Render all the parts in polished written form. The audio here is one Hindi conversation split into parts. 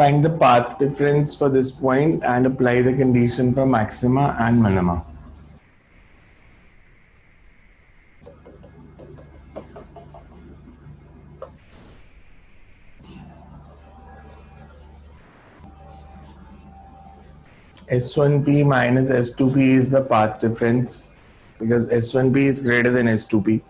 Find the path difference for this point and apply the condition for maxima and minima. S1P minus S2P is the path difference because S1P is greater than S2P.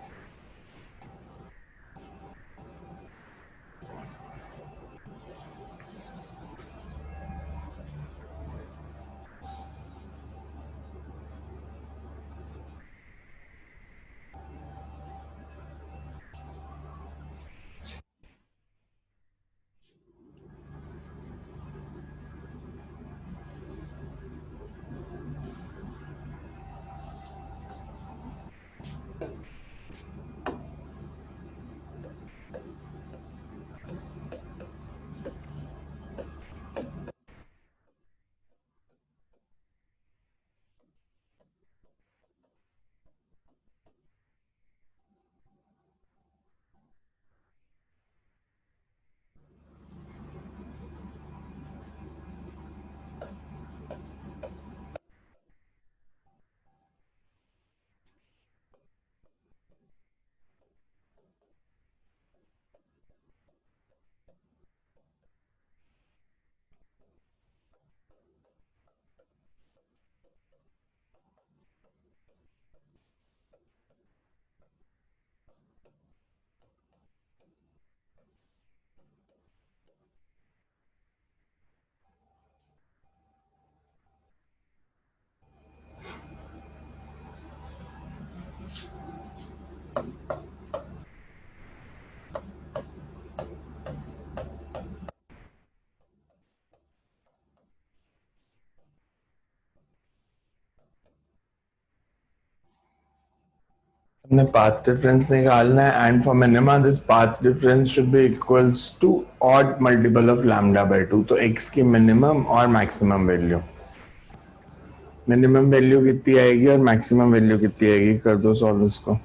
हमने path difference निकालना है and for minima this path difference should be equals to odd multiple of lambda by 2. तो x की minimum और maximum value. मिनिमम वैल्यू कितनी आएगी और मैक्सिमम वैल्यू कितनी आएगी, कर दो सॉल्व इसको.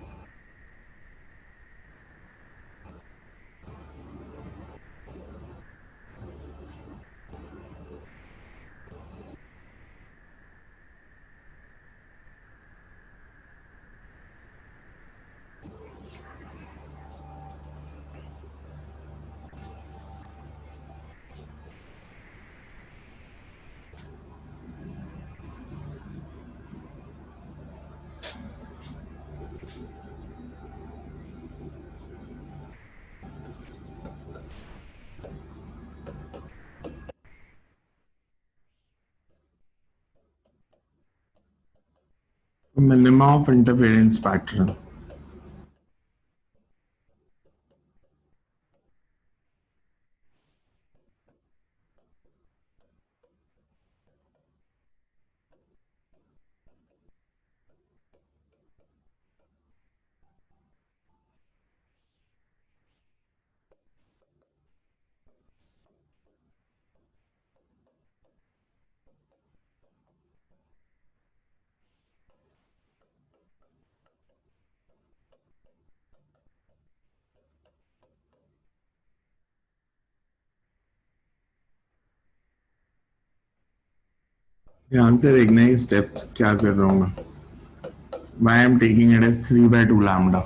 Minima of interference pattern. ध्यान से देखना ये स्टेप क्या कर रहा हूँ मैं. Why I am taking it as 3/2 lambda.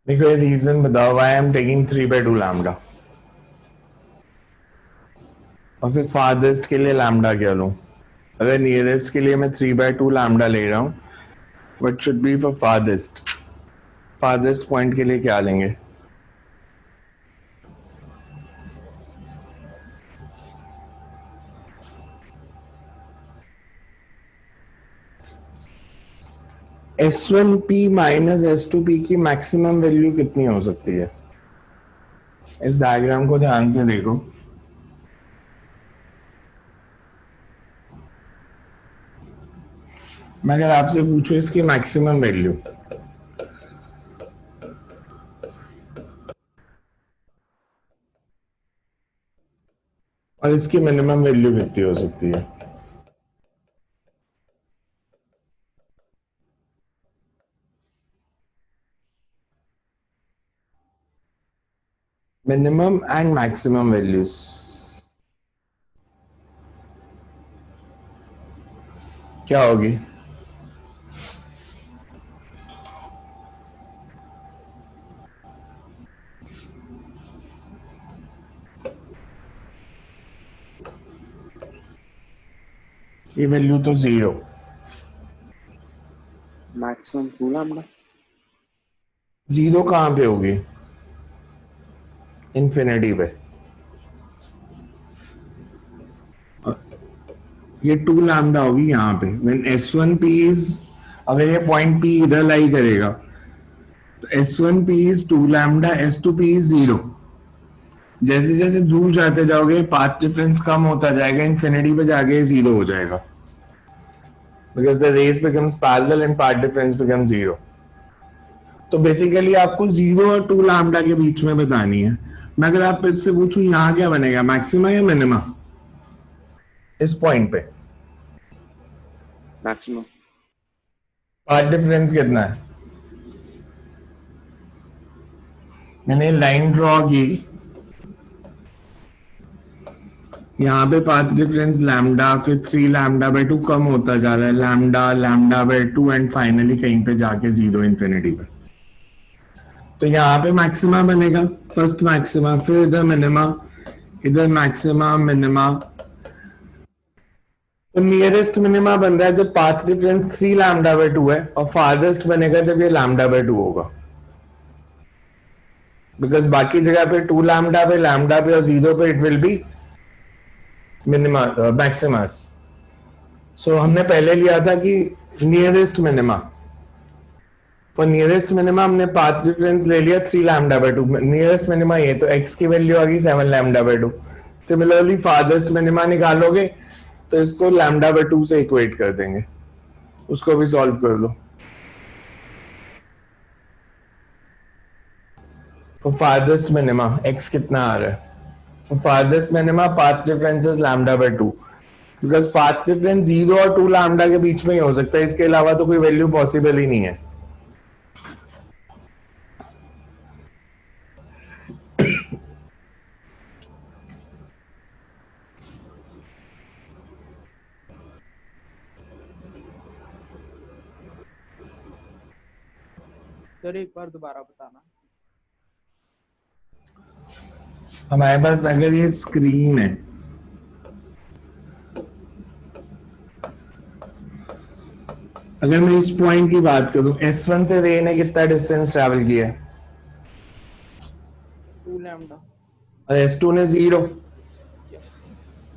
मेरे को ये रीजन बताओ why I am taking 3/2 lambda, और फिर फारदेस्ट के लिए लैम्डा क्या लूं? अगर नियरेस्ट के लिए मैं 3/2 लैम्डा ले रहा हूँ, what should be for farthest? Farthest point के लिए क्या लेंगे? S1P माइनस S2P की मैक्सिमम वैल्यू कितनी हो सकती है? इस डायग्राम को ध्यान से देखो। मैं अगर आपसे पूछूं इसकी मैक्सिमम वैल्यू, और इसकी मिनिमम वैल्यू कितनी हो सकती है? मिनिमम एंड मैक्सिमम वैल्यूज क्या होगी? ये वैल्यू तो 0। Maximum 2 lambda. 0 कहां पे होगी? इन्फिनिटी पे। ये 2 लैम्डा होगी यहाँ पे व्हेन S1P इज, अगर ये पॉइंट P इधर लाई करेगा तो S1P is 2 lambda, S2P is 0। जैसे जैसे दूर जाते जाओगे पाथ डिफरेंस कम होता जाएगा, इन्फिनिटी पे जाके 0 हो जाएगा, because the rays becomes parallel and path difference become 0। तो बेसिकली आपको 0 और 2 लैम्डा के बीच में बतानी है। मैं अगर आप इससे पूछूं यहाँ क्या बनेगा, मैक्सिमा या मिनिमा इस पॉइंट पे? मैक्सिमम। पाथ डिफरेंस कितना है? मैंने लाइन ड्रॉ की, यहाँ पे पाथ डिफरेंस लैम्डा, फिर 3 लैम्डा बाय 2 कम होता जा रहा है, lambda lambda by 2 and finally कहीं पे जाके 0 इन्फिनिटी पे। तो यहाँ पे मैक्सिमा बनेगा, फर्स्ट मैक्सिमा, फिर इधर मिनिमा, इधर मैक्सिमा मिनिमा। तो नियरेस्ट मिनिमा बन रहा है जब पाथ डिफरेंस 3 लैम्डा बाय 2 है, और फारदेस्ट बनेगा जब ये लैम्डा बाय 2 होगा, बिकॉज बाकी जगह पे 2 लैम्डा पे और 0 पे it will be minima maxima. So हमने पहले लिया था कि nearest minima, for nearest minima हमने पाथ डिफरेंस ले लिया 3 लैम्डा बाय 2, नियरेस्ट मिनिमा ये, तो x की वैल्यू आ गई 7 lambda by 2। Similarly farthest minima निकालोगे तो इसको लैम्डा बाय 2 से इक्वेट कर देंगे, उसको भी सॉल्व कर दो। फॉर फारदेस्ट मिनिमा x कितना आ रहा है? For farthest minima path difference is lambda by 2, because path difference 0 और 2 लैम्डा के बीच में ही हो सकता है, इसके अलावा तो कोई वैल्यू पॉसिबल ही नहीं है। सर एक बार दोबारा बताना। हमारे पास अगर ये स्क्रीन है, अगर मैं इस पॉइंट की बात करूं, S1 से रे ने कितना डिस्टेंस ट्रैवल किया है? 2 लैम्डा। और S2 ने 0,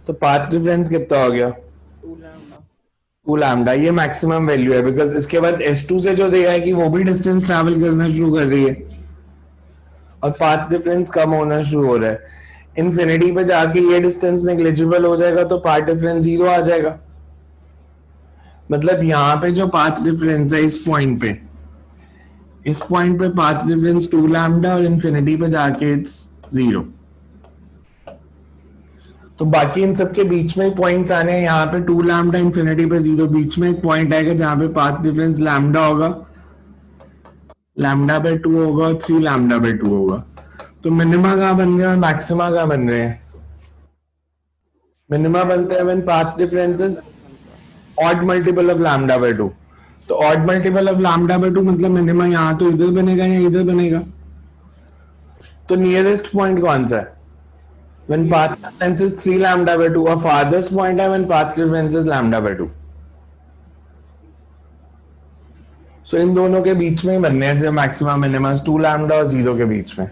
तो पाथ डिफरेंस कितना हो गया? 2 लैम्डा। 2 लैम्डा। ये मैक्सिमम वैल्यू है, बिकॉज इसके बाद S2 से जो दिया है कि वो भी डिस्टेंस ट्रैवल करना शुरू कर रही है और पाथ डिफरेंस कम होना शुरू हो रहा है। इन्फिनिटी पे जाके ये डिस्टेंस नेग्लिजिबल हो जाएगा, तो पाथ डिफरेंस 0 आ जाएगा। मतलब यहाँ पे जो पाथ डिफरेंस है इस पॉइंट पे पाथ डिफरेंस 2 लैम्डा, और इन्फिनिटी पे जाके इट्स 0। तो बाकी इन सबके बीच में पॉइंट्स आने हैं, यहाँ पे 2 लैम्डा, इन्फिनिटी पे 0, बीच में एक पॉइंट आएगा जहां पे पाथ डिफरेंस लैम्डा होगा, लैम्डा बाय 2 होगा और 3 लैम्डा बाय 2 होगा। तो मिनिमा कहाँ बन रहे हैं और मैक्सिमा कहाँ बन रहे हैं? मिनिमा बनते हैं when path difference is odd multiple of lambda by 2। तो odd multiple of lambda by 2 मतलब मिनिमा यहाँ तो इधर बनेगा या इधर बनेगा? तो नियरेस्ट पॉइंट कौन सा है? When path difference is 3 lambda by 2, or farthest point है when path difference is lambda by 2. So इन दोनों के बीच में ही बनने हैं सिर्फ मैक्सिमा मिनिमा 2 लैम्डा और 0 के बीच में.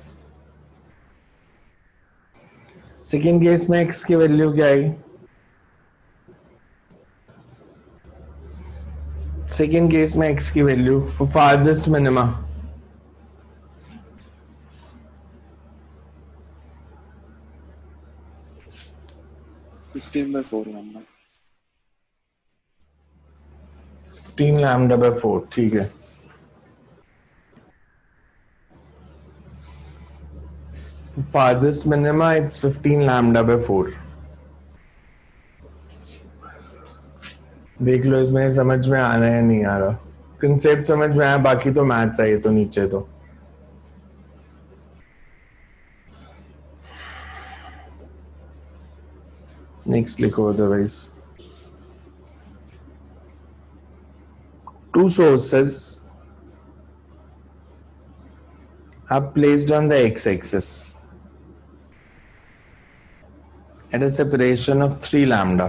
सेकेंड केस में x की वैल्यू क्या आई? सेकेंड केस में x की value for farthest minima 15/4 lambda. 15 lambda by 4. ठीक है. Farthest minima it's 15 lambda by 4. देख लो इसमें समझ में आ रहा है नहीं आ रहा. कंसेप्ट समझ में आया, बाकी तो मैथ्स है ये तो नीचे तो. नेक्स्ट लिखो otherwise. Two sources are placed on the x-axis at a separation of 3 lambda.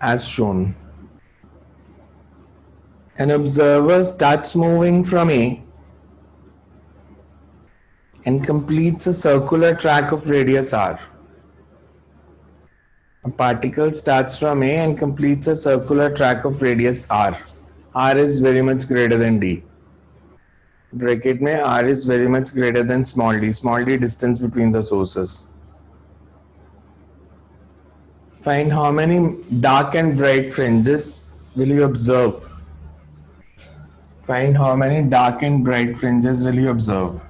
As shown. An observer starts moving from A and completes a circular track of radius r. A particle starts from A and completes a circular track of radius r. R is very much greater than d. Bracket में r is very much greater than small d. Small d distance between the sources. Find how many dark and bright fringes will you observe? Find how many dark and bright fringes will you observe?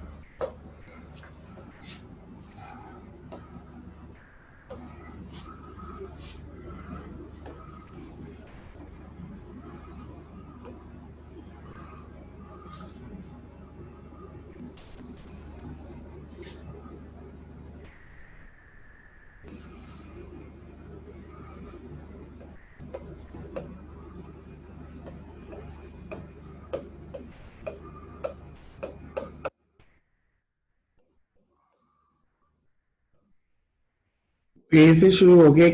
A से शुरू होके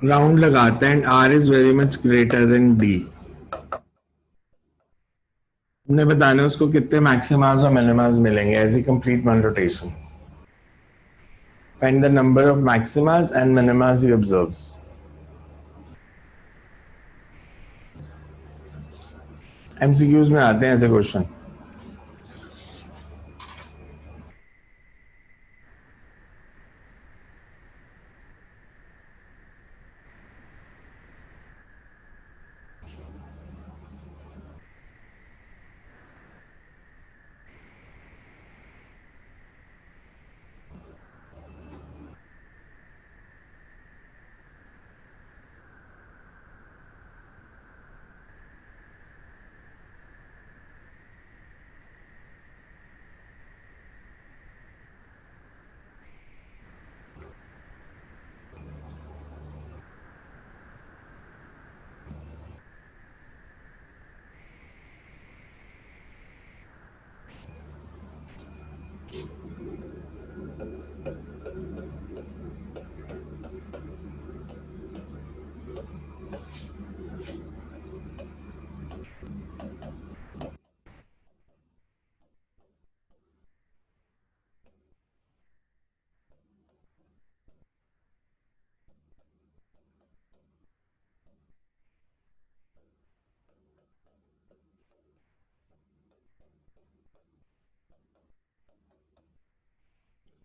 राउंड लगाता है and R is very much greater than D. हमने बताना है उसको कितने मैक्सिमास और मिनिमास मिलेंगे as a complete one rotation. Find the number of maximas and minimas he observes. MCQs में आते हैं ऐसे क्वेश्चन.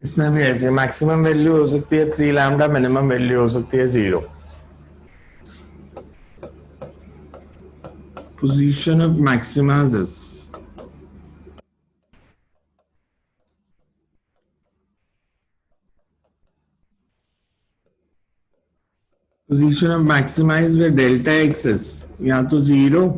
इसमें भी ऐसे मैक्सिमम वैल्यू हो सकती है 3 लैम्डा, मिनिमम वैल्यू हो सकती है 0. Position of maximas is position of maxima is where delta x is या तो 0.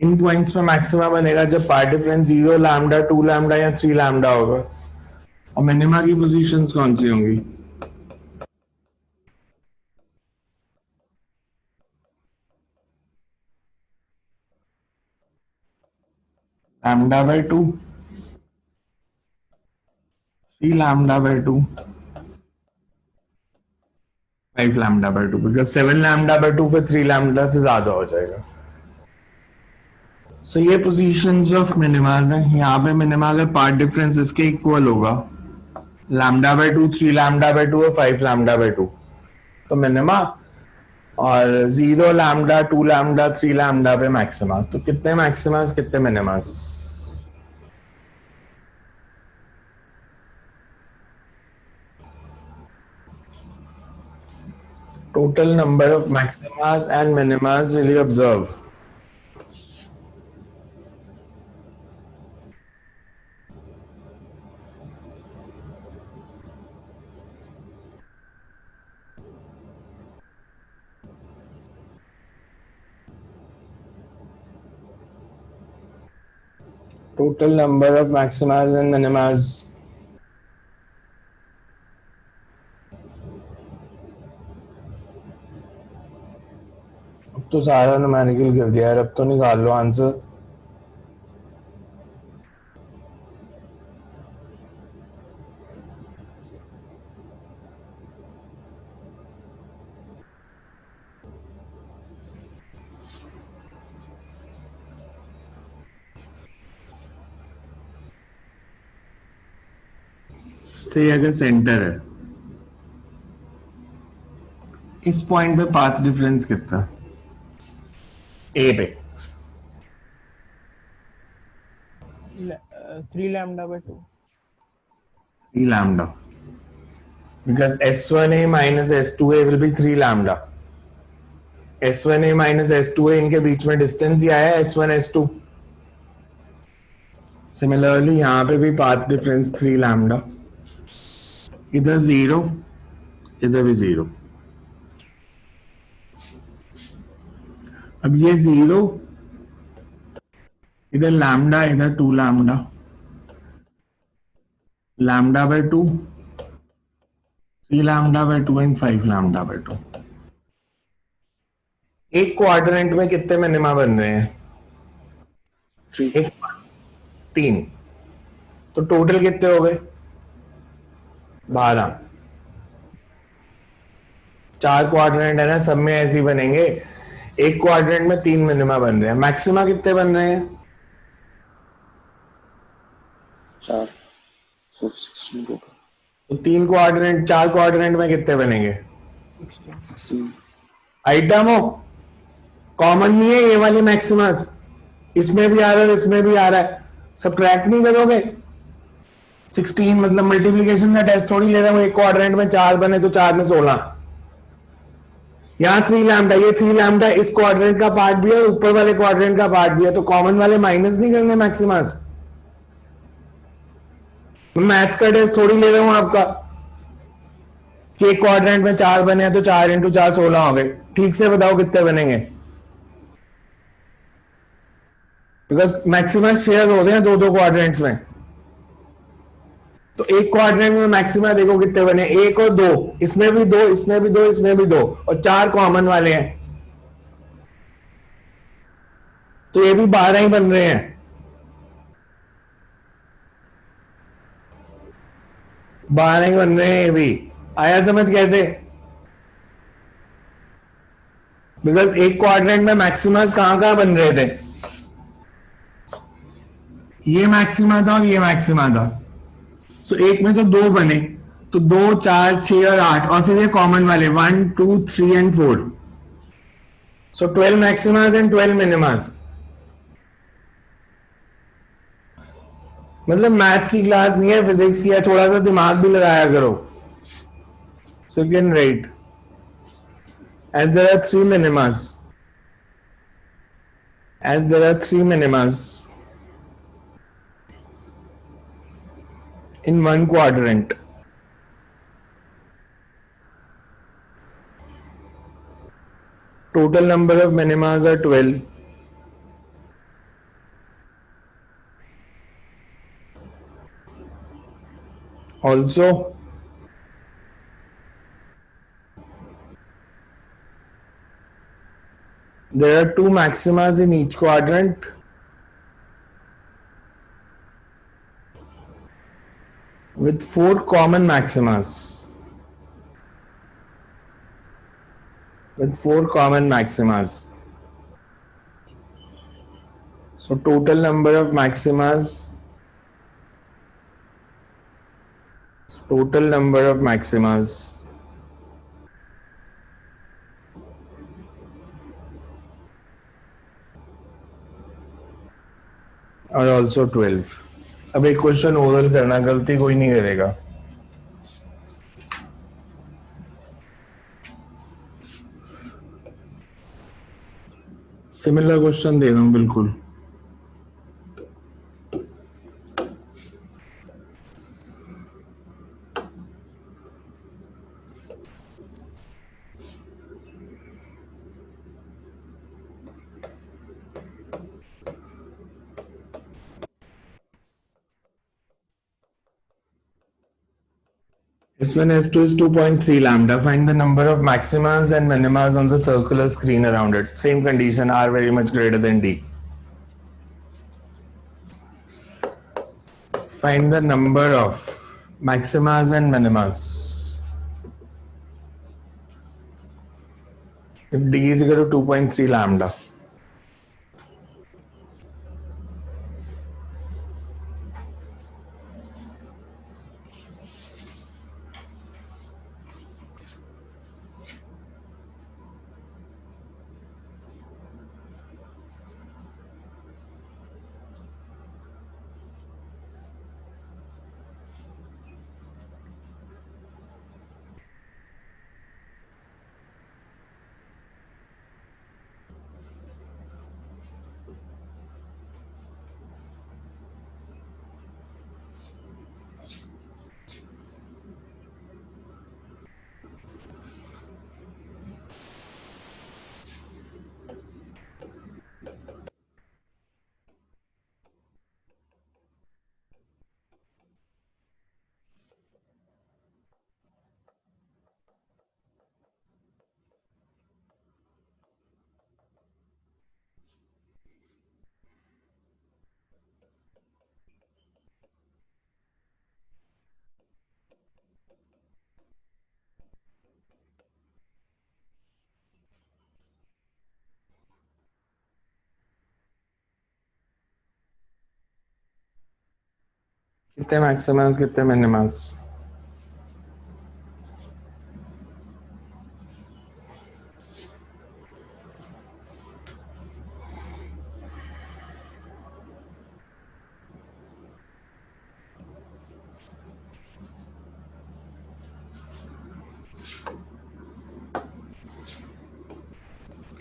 इन पॉइंट्स पे मैक्सिमा बनेगा जब पार्ट डिफरेंस 0 लैम्डा 2 लैम्डा या 3 लैम्डा होगा. और मिनिमा की पोजीशंस कौन सी होंगी? lambda by 2, 3 lambda by 2, 5 lambda by 2, because 7 lambda by 2 फिर 3 lambda से ज्यादा हो जाएगा. So ये पोजीशंस ऑफ मिनिमाज हैं. यहाँ पे मिनिमा अगर पार्ट डिफरेंस इसके इक्वल होगा, लैम्डा बाय 2, 3 लैम्डा बाय 2 और 5 लैम्डा बाय 2, तो मिनिमा, और 0 लैम्डा, 2 लैम्डा, 3 लैम्डा पे मैक्सिमा. तो कितने मैक्सिमास कितने मिनिमास? Total number of maximas and minimas will you observe? Total number of maximas and minimas. अब तो सारा न्यूमेरिकल कर दिया यार, अब तो निकाल लो आंसर. से अगर सेंटर है, इस पॉइंट पे पाथ डिफरेंस कितना? ए पे 3 lambda by 2. 3 lambda, because S1A minus S2A will be 3 lambda. S1A minus S2A इनके बीच में डिस्टेंस ही आया S1 S2. सिमिलरली यहाँ पे भी पाथ डिफरेंस 3 लैम्डा. इधर 0, इधर भी 0. अब ये 0, इधर लैम्डा, इधर 2 lambda, lambda by 2, 3 lambda by 2 and 5 lambda by 2. एक क्वाड्रेंट में कितने मिनिमा बन रहे हैं? 3. 3. तो टोटल कितने हो गए? 12. 4 क्वाड्रेंट है ना, सब में ऐसे ही बनेंगे. एक क्वाड्रेंट में 3 मिनिमा बन रहे हैं. मैक्सिमा कितने बन रहे हैं? 4. So 16 total. तो 3 क्वाड्रेंट, 4 क्वाड्रेंट में कितने बनेंगे? 16. आइटम हो, कॉमन नहीं है ये वाली मैक्सिमस. इसमें भी आ रहा है, इसमें भी आ रहा है, सब्ट्रैक्ट नहीं करोगे. 16 मतलब मल्टीप्लिकेशन का टेस्ट थोड़ी ले रहा हूं. एक क्वाड्रेंट में 4 बने तो 4 में 16. यहाँ 3 लैम्डा, ये 3 लैम्डा इस क्वाड्रेंट का पार्ट भी है, ऊपर वाले क्वाड्रेंट का पार्ट भी है, तो कॉमन वाले माइनस नहीं करने मैक्सिमस. मैं मैथ्स का टेस्ट थोड़ी ले रहा हूं आपका कि एक क्वाड्रेंट में 4 बने हैं तो 4 इंटू 4 16 हो गए. ठीक से बताओ कितने बनेंगे, बिकॉज मैक्सिमम शेयर हो रहे हैं दो क्वाड्रेंट्स में. तो एक क्वाड्रेंट में मैक्सिमम देखो कितने बने, 1 और 2, इसमें भी 2, इसमें भी 2, इसमें भी 2, और 4 कॉमन वाले हैं, तो ये भी 12 ही बन रहे हैं. बारह ही बन रहे हैं ये भी. आया समझ कैसे? बिकॉज एक क्वाड्रेंट में मैक्सिमम कहां कहां बन रहे थे? ये मैक्सिमा था और ये मैक्सिमा था. सो एक में तो 2 बने, तो 2, 4, 6 और 8, और फिर ये कॉमन वाले 1, 2, 3 and 4. So 12 maximas and 12 minimas. मतलब मैथ्स की क्लास नहीं है, फिजिक्स की है, थोड़ा सा दिमाग भी लगाया करो. So you can write as there are 3 minimas, as there are 3 minimas in one quadrant, total number of minimas are 12. Also, there are 2 maximas in each quadrant. with 4 common maximas. With 4 common maximas. So total number of maximas. Total number of maximas are also 12. अब एक क्वेश्चन ओरल करना, गलती कोई नहीं करेगा. सिमिलर क्वेश्चन दे रहा हूं बिल्कुल. S1 S2 is 2.3 lambda. Find the number of maximas and minimas on the circular screen around it. Same condition, R very much greater than D. Find the number of maximas and minimas. If D is equal to 2.3 lambda. कितने मैक्सिमस कितने मिनिमस?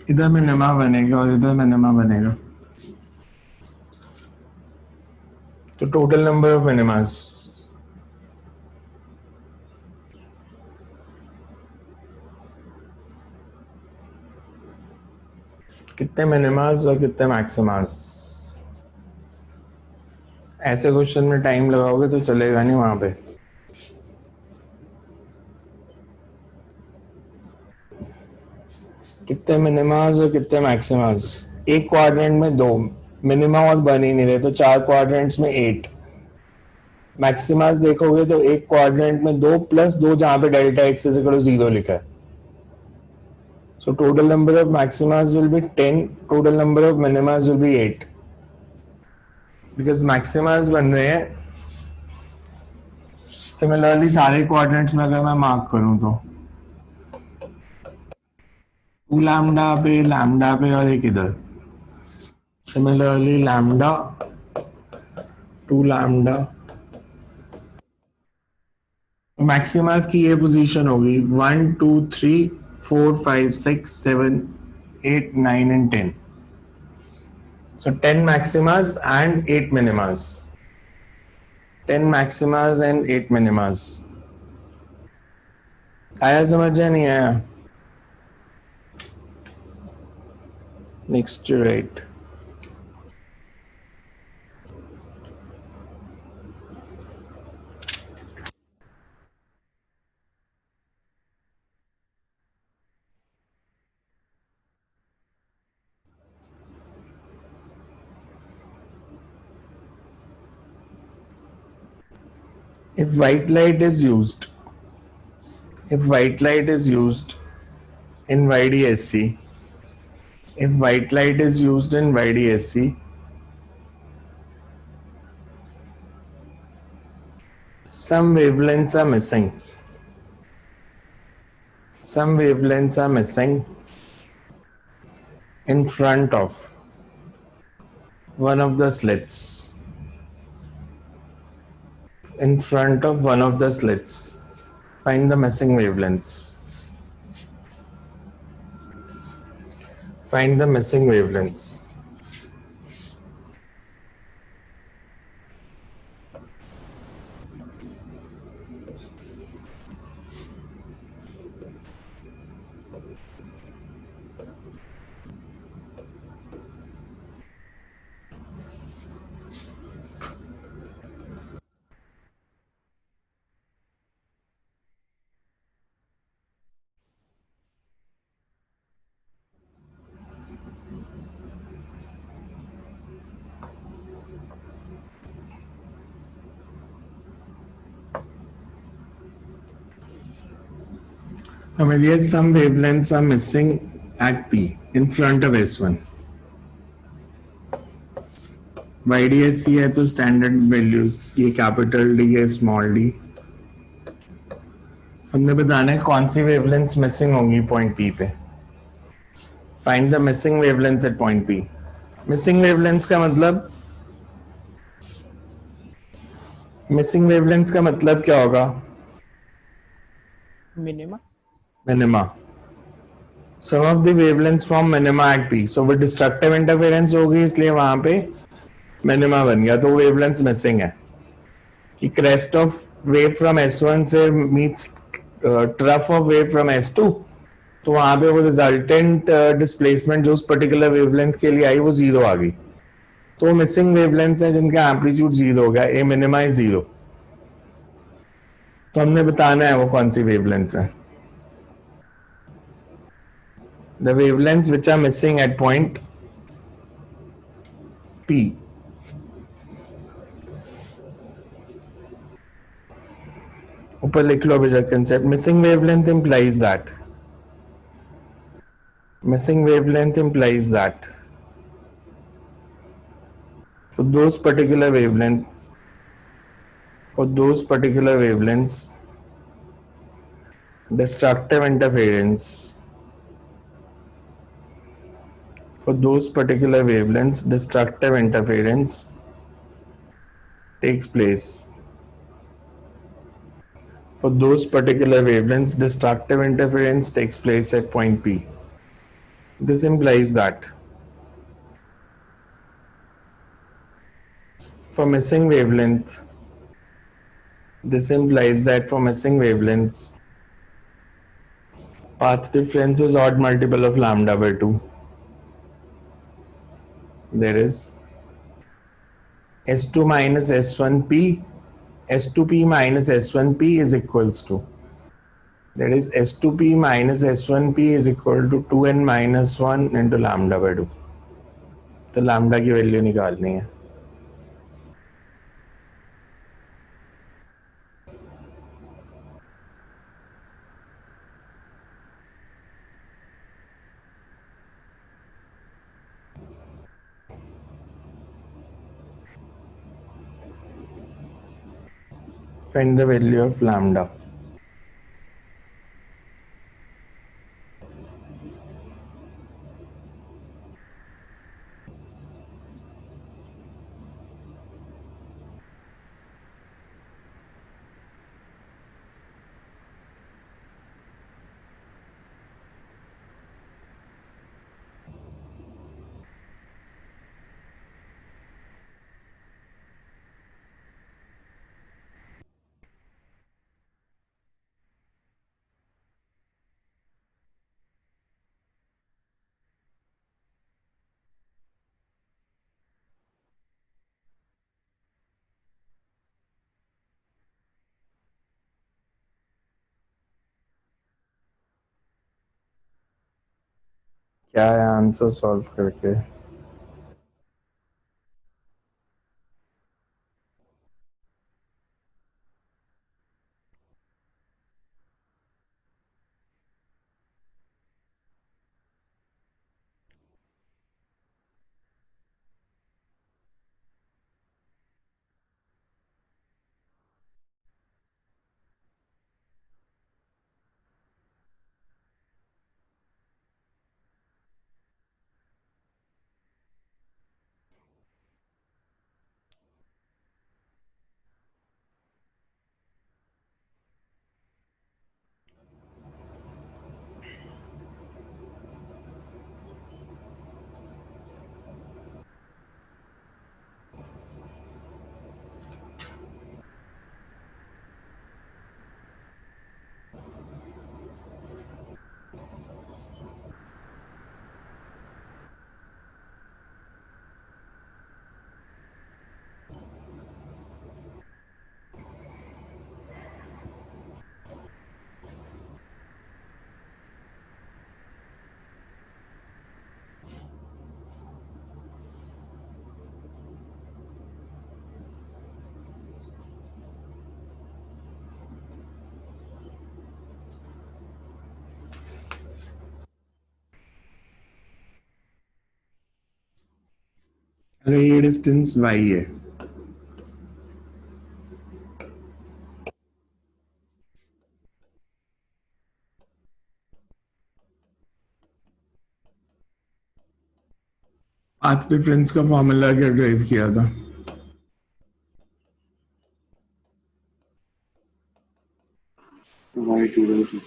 इधर मिनिमा बनेगा और इधर मिनिमा बनेगा. तो टोटल नंबर ऑफ मिनिमास कितने मिनिमास और कितने मैक्सिमास? ऐसे क्वेश्चन में टाइम लगाओगे तो चलेगा नहीं वहां पे. कितने मिनिमास और कितने मैक्सिमास? एक क्वाड्रेंट में 2 मिनिमा और बन ही नहीं रहे, तो 4 क्वाड्रेंट्स में 8. मैक्सिमास देखोगे तो एक क्वाड्रेंट में 2 प्लस 2 जहां पे delta x is equal to 0 लिखा है. So total number of maximas will be 10, total number of minimas will be 8. Because maximas बन रहे हैं. Similarly सारे quadrants में अगर मैं मार्क करूं तो 2 लैम्डा पे और एक इधर. Similarly lambda 2 lambda. मैक्सिमास की ये पोजीशन होगी 1 2 3 4 5 6 7 8 9 and 10. So 10 maximas and 8 minimas. 10 maximas and 8 minimas. आया समझ या नहीं आया? Next to right. if white light is used, if white light is used in YDSC, if white light is used in YDSC, some wavelengths are missing. Some wavelengths are missing in front of one of the slits. In front of one of the slits. Find the missing wavelengths. Find the missing wavelengths. I mean, yes, some wavelengths are missing at P in front of S1. YDSC है तो स्टैंडर्ड वैल्यूज ये कैपिटल डी है स्मॉल डी. हमने बताना है कौन सी वेवलेंथ्स मिसिंग होंगी पॉइंट पी पे. Find the missing wavelengths at point P. Missing wavelengths का मतलब क्या होगा? Minima. Minima. Some of the wavelengths from minima at P. So वो destructive interference होगी इसलिए वहां पे minima बन गया तो wavelengths missing है. कि crest of wave from S1 से meets trough of wave from S2 तो वहां पे वो resultant displacement जो उस particular wavelength के लिए आई वो जीरो आ गई. तो मिसिंग वेवलेंथ्स हैं जिनका एम्पलीट्यूड जीरो हो गया. ए मिनिमा इज जीरो. तो हमने बताना है वो कौन सी वेवलेंथ्स हैं. The wavelengths which are missing at point P. ऊपर लिख लो अभी concept. Missing wavelength implies that. Missing wavelength implies that for those particular wavelengths, destructive interference. For those particular wavelengths, destructive interference takes place. For those particular wavelengths, destructive interference takes place at point P. This implies that for missing wavelength, path difference is odd multiple of lambda by 2. There is S2 minus S1P, S2P minus S1P is equals to, that is S2P minus S1P is equal to 2n minus 1 into lambda by 2. तो lambda की वैल्यू निकालनी है. Find the value of lambda. क्या है आंसर सॉल्व करके? अगर ये डिस्टेंस y है, पाथ डिफरेंस का फॉर्मूला क्या ड्राइव किया था? y2/2.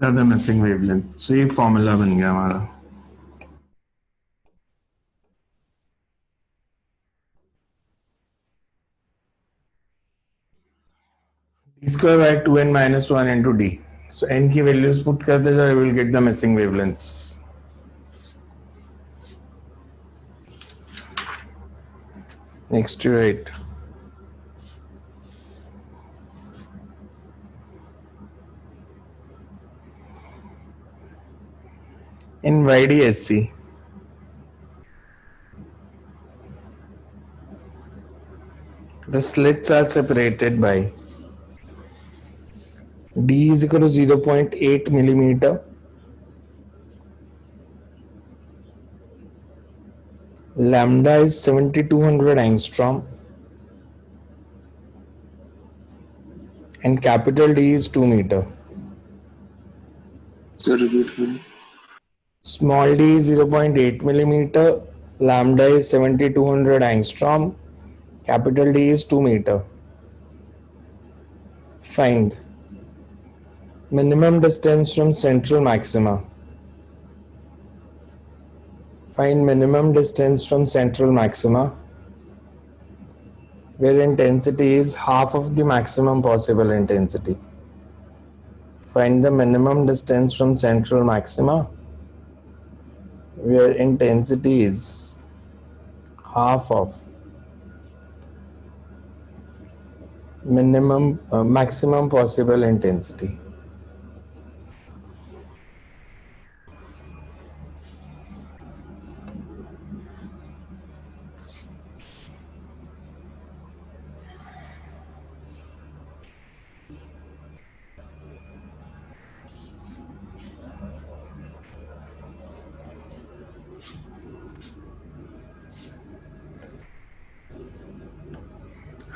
ज्यादा मिसिंग वेवलेंथ, सो ये फॉर्मूला बन गया हमारा। d square by 2n minus 1 into d, so n की वैल्यूज पुट करते जाओ, you will get the missing wavelengths. Next to right, in YDSC, the slits are separated by d is equal to 0.8 millimeter, lambda is 7200 angstrom, and capital D is 2 meter. Sir, repeat again. Small d is 0.8 millimeter, lambda is 7200 angstrom, capital D is 2 meter. Find minimum distance from central maxima. Find minimum distance from central maxima where intensity is half of the maximum possible intensity. Find the minimum distance from central maxima where intensity is half of maximum possible intensity.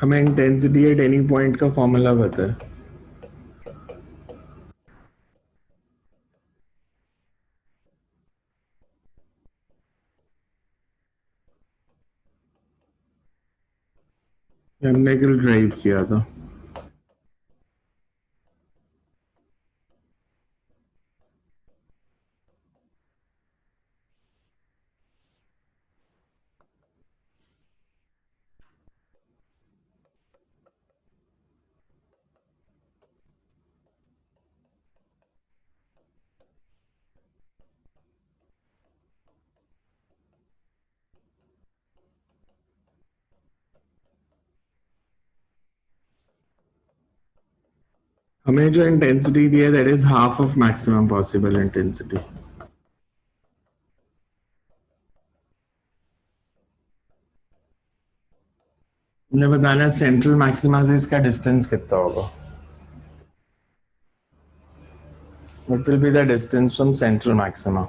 हमें इंटेंसिटी एट एनी पॉइंट का फॉर्मूला पता है। हमने कल ड्राइव किया था। हमें जो इंटेंसिटी दी है that is half of maximum possible intensity. हमने बताना सेंट्रल मैक्सिमा से इसका डिस्टेंस कितना होगा। What will be the distance from central maxima?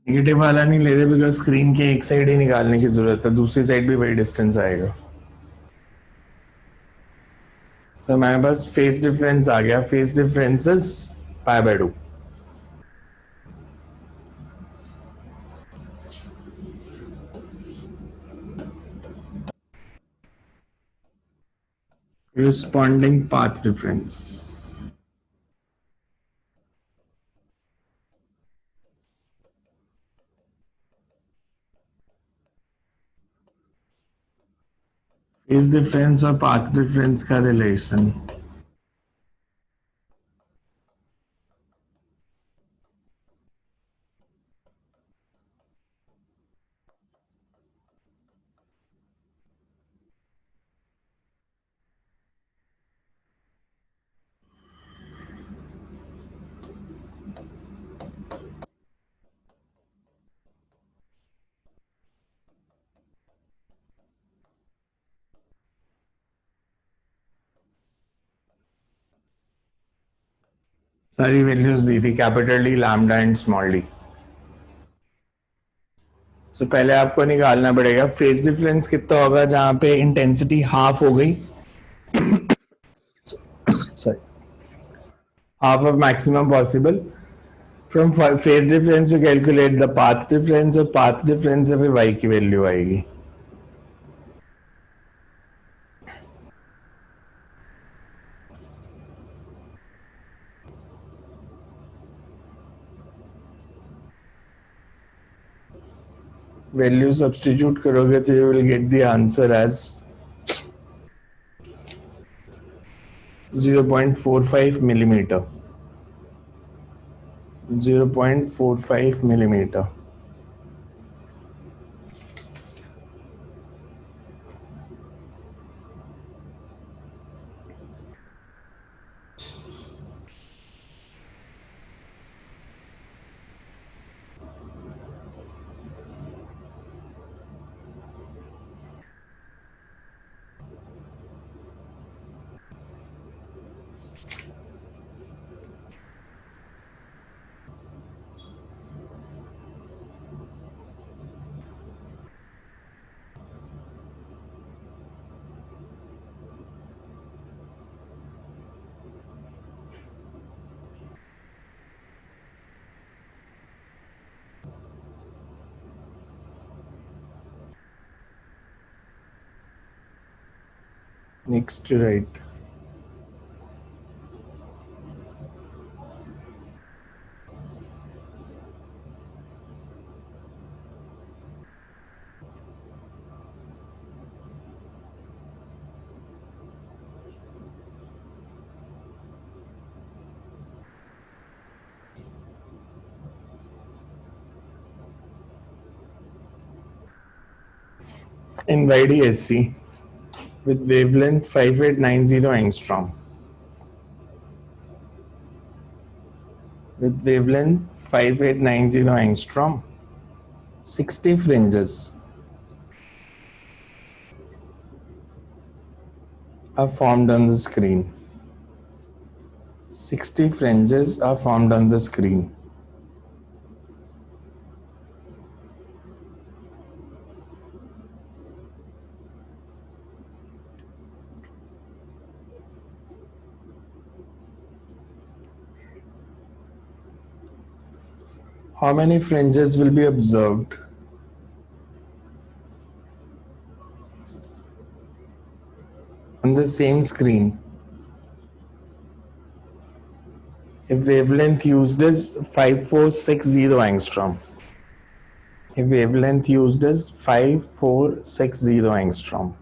Negative वाला नहीं ले रहे बिकॉज स्क्रीन के एक साइड ही निकालने की जरूरत है, दूसरी साइड भी वही डिस्टेंस आएगा। सो हमारे पास फेस डिफरेंस आ गया, phase difference is π/2। corresponding path difference. Phase difference और path difference का relation। सारी वैल्यूज दी थी, capital D, lambda and small D. तो पहले आपको निकालना पड़ेगा फेस डिफरेंस कितना होगा जहां पे इंटेंसिटी हाफ हो गई, sorry, half of maximum possible. From phase difference you calculate the path difference, और पाथ डिफरेंस से फिर वाई की वैल्यू आएगी। वैल्यू सब्स्टिट्यूट करोगे तो you will get the answer as 0.45 millimeter, 0.45 millimeter। Next to right। In YDSC with wavelength 5890 angstrom, with wavelength 5890 angstrom, 60 fringes are formed on the screen. 60 fringes are formed on the screen. How many fringes will be observed? On the same screen if wavelength used is 5460 angstrom? If wavelength used is 5460 angstrom,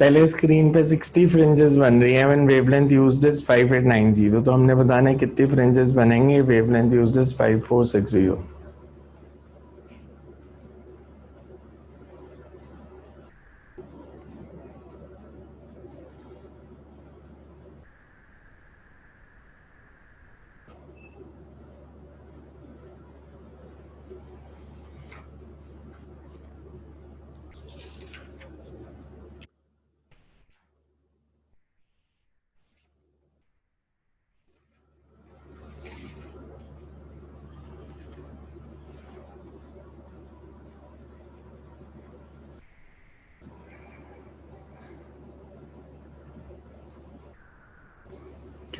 पहले स्क्रीन पे 60 फ्रिंजेस बन रही है व्हेन वेवलेंथ यूज्ड इज 5890, तो हमने बताना है कितनी फ्रिंजेस बनेंगे वेवलेंथ यूज्ड इज 5460।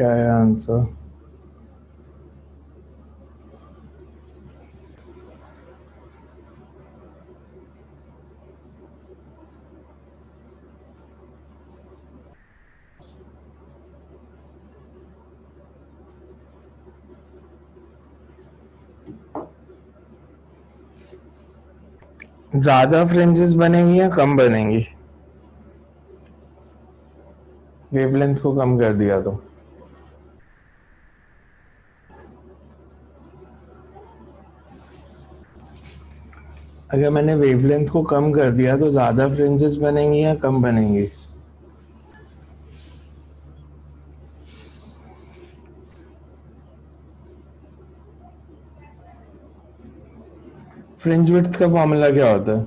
क्या है आंसर? ज्यादा फ्रिंजेस बनेंगी या कम बनेंगी? वेवलेंथ को कम कर दिया तो अगर मैंने वेवलेंथ को कम कर दिया तो ज्यादा फ्रिंजेस बनेंगी या कम बनेंगी? फ्रिंज विड्थ का फॉर्मूला क्या होता है?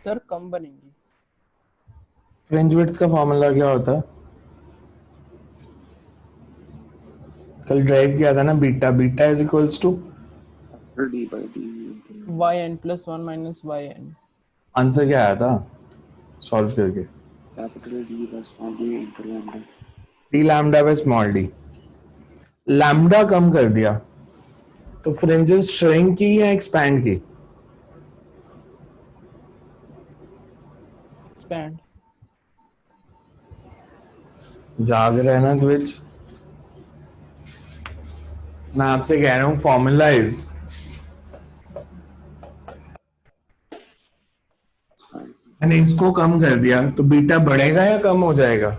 सर कम बनेंगी। फ्रिंज विड्थ का फॉर्मूला क्या होता है? कल ड्राइव किया था ना, beta beta is equals to capital D by D into yn plus 1 minus yn। Answer क्या आया था सॉल्व करके? capital D by small d into lambda. D lambda by small D. Lambda कम कर दिया तो फ्रिंजेस श्रिंक की या एक्सपैंड की? एक्सपैंड। जाग रहे हैं ना ट्विच? मैं आपसे कह रहा हूं फॉर्मूला इज मैंने इसको कम कर दिया तो बीटा बढ़ेगा या कम हो जाएगा?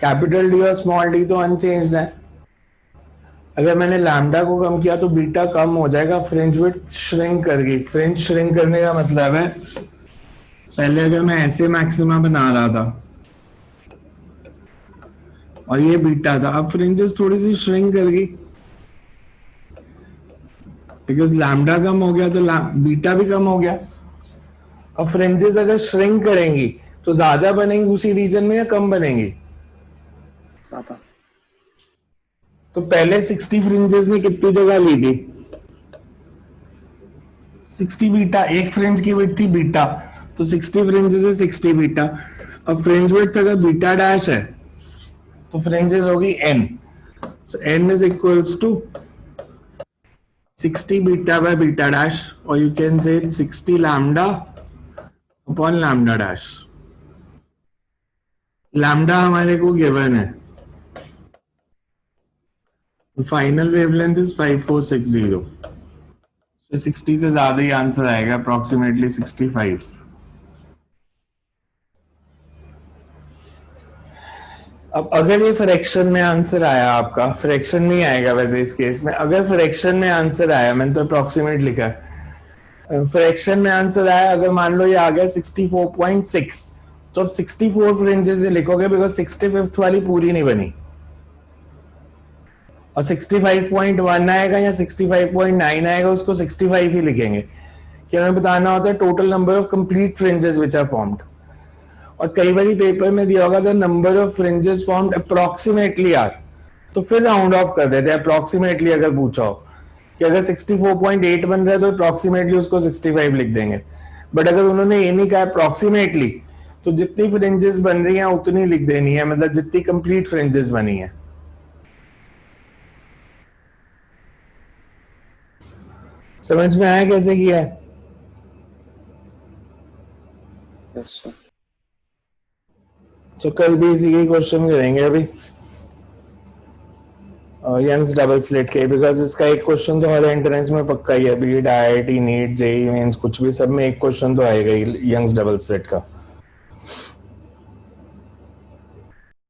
कैपिटल डी और स्मॉल डी तो अनचेंज्ड है। अगर मैंने लैम्डा को कम किया तो बीटा कम हो जाएगा, फ्रिंज विड्थ श्रिंक कर गई। फ्रिंज श्रिंक करने का मतलब है पहले अगर मैं ऐसे मैक्सिमा बना रहा था और ये बीटा था, अब फ्रिंजेस थोड़ी सी श्रिंक कर गई बिकॉज लैम्डा कम हो गया तो बीटा भी कम हो गया। अब फ्रिंजेस अगर श्रिंक करेंगी तो ज्यादा बनेंगी उसी रीजन में या कम बनेंगी? ज़्यादा। तो पहले 60 फ्रिंजेस ने कितनी जगह ली थी? 60 बीटा। एक फ्रिंज की विड्थ थी बीटा, तो 60 फ्रिंजेस है 60 बीटा। अब फ्रिंज विड्थ अगर बीटा डैश है तो फ्रिंजेस होगी n, so n is equals to 60 beta by beta dash, और you can say 60 lambda upon lambda dash. Lambda हमारे को गिवन है, फाइनल वेवलेंथ इज 5460, तो 60 से ज्यादा ही आंसर आएगा, अप्रोक्सीमेटली 65। अब अगर ये फ्रैक्शन में आंसर आया आपका, फ्रैक्शन नहीं आएगा वैसे इस केस में, अगर फ्रैक्शन में आंसर आया, मैंने तो अप्रोक्सीमेट लिखा है, फ्रैक्शन में आंसर आया, अगर मान लो ये आ गया 64.6, तो अब 64 फ्रिंजेस लिखोगे बिकॉज 65th वाली पूरी नहीं बनी, और 65.1 आएगा या 65.9 आएगा, उसको 65 ही लिखेंगे, कि हमें बताना होता है total number of complete fringes which are formed. और कई बार पेपर में दिया होगा the number of fringes formed approximately are, तो फिर राउंड ऑफ कर देते हैं अप्रोक्सीमेटली। अगर पूछा हो कि अगर 64.8 बन रहा है तो अप्रोक्सीमेटली उसको 65 लिख देंगे, बट अगर उन्होंने ये नहीं कहा अप्रोक्सीमेटली, तो जितनी फ्रिंजेस बन रही हैं उतनी लिख देनी है, मतलब जितनी कंप्लीट फ्रिंजेस बनी है। समझ में आया कैसे किया है? Yes, sir. तो कल भी इसी के क्वेश्चन करेंगे अभी यंग्स डबल स्लिट के, बिकॉज इसका एक क्वेश्चन तो हर एंट्रेंस में पक्का ही है, beat IIT NEET JEE mains कुछ भी, सब में एक क्वेश्चन तो आएगा ही यंग्स डबल स्लिट का।